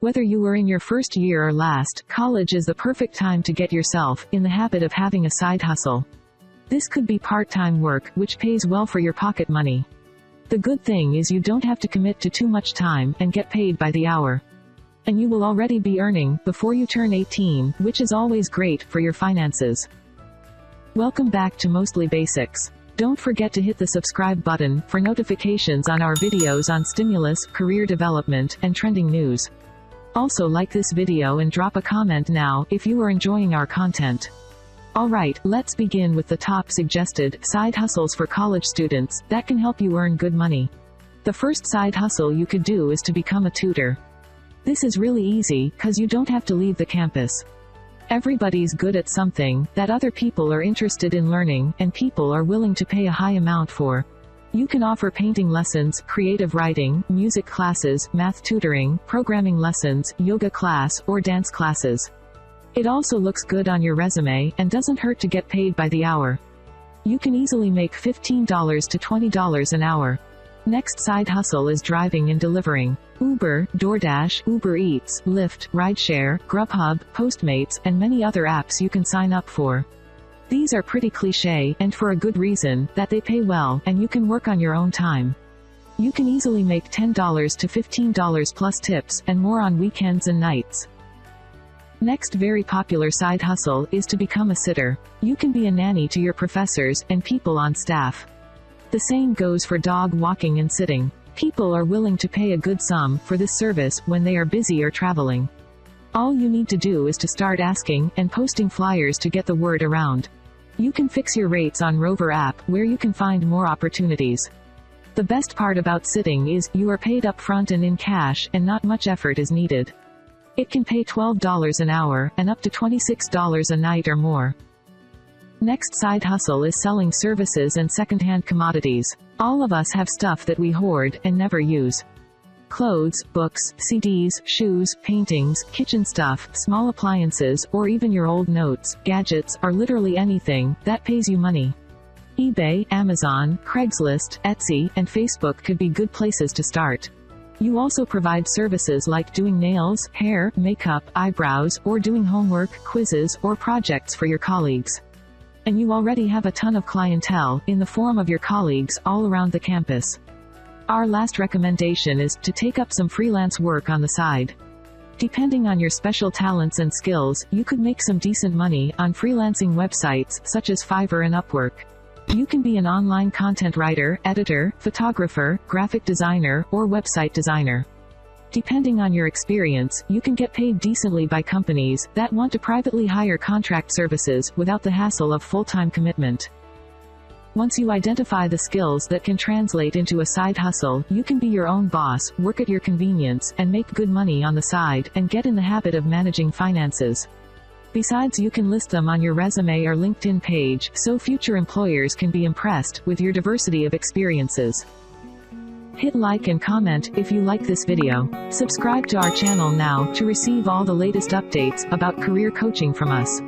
Whether you are in your first year or last, college is the perfect time to get yourself in the habit of having a side hustle. This could be part-time work, which pays well for your pocket money. The good thing is you don't have to commit to too much time and get paid by the hour. And you will already be earning before you turn 18, which is always great for your finances. Welcome back to Mostly Basics. Don't forget to hit the subscribe button for notifications on our videos on stimulus, career development, and trending news. Also like this video and drop a comment now if you are enjoying our content. Alright, let's begin with the top suggested side hustles for college students that can help you earn good money. The first side hustle you could do is to become a tutor. This is really easy, cause you don't have to leave the campus. Everybody's good at something that other people are interested in learning, and people are willing to pay a high amount for. You can offer painting lessons, creative writing, music classes, math tutoring, programming lessons, yoga class, or dance classes. It also looks good on your resume, and doesn't hurt to get paid by the hour. You can easily make $15 to $20 an hour. Next side hustle is driving and delivering. Uber, DoorDash, Uber Eats, Lyft, Rideshare, Grubhub, Postmates, and many other apps you can sign up for. These are pretty cliche, and for a good reason, that they pay well, and you can work on your own time. You can easily make $10 to $15 plus tips, and more on weekends and nights. Next very popular side hustle is to become a sitter. You can be a nanny to your professors and people on staff. The same goes for dog walking and sitting. People are willing to pay a good sum for this service when they are busy or traveling. All you need to do is to start asking and posting flyers to get the word around. You can fix your rates on Rover app, where you can find more opportunities. The best part about sitting is, you are paid up front and in cash, and not much effort is needed. It can pay $12 an hour, and up to $26 a night or more. Next side hustle is selling services and secondhand commodities. All of us have stuff that we hoard and never use. Clothes, books, CDs, shoes, paintings, kitchen stuff, small appliances, or even your old notes, gadgets, or literally anything that pays you money. eBay, Amazon, Craigslist, Etsy, and Facebook could be good places to start. You also provide services like doing nails, hair, makeup, eyebrows, or doing homework, quizzes, or projects for your colleagues. And you already have a ton of clientele, in the form of your colleagues, all around the campus. Our last recommendation is to take up some freelance work on the side. Depending on your special talents and skills, you could make some decent money on freelancing websites such as Fiverr and Upwork. You can be an online content writer, editor, photographer, graphic designer, or website designer. Depending on your experience, you can get paid decently by companies that want to privately hire contract services without the hassle of full-time commitment. Once you identify the skills that can translate into a side hustle, you can be your own boss, work at your convenience, and make good money on the side, and get in the habit of managing finances. Besides, you can list them on your resume or LinkedIn page, so future employers can be impressed with your diversity of experiences. Hit like and comment if you like this video. Subscribe to our channel now to receive all the latest updates about career coaching from us.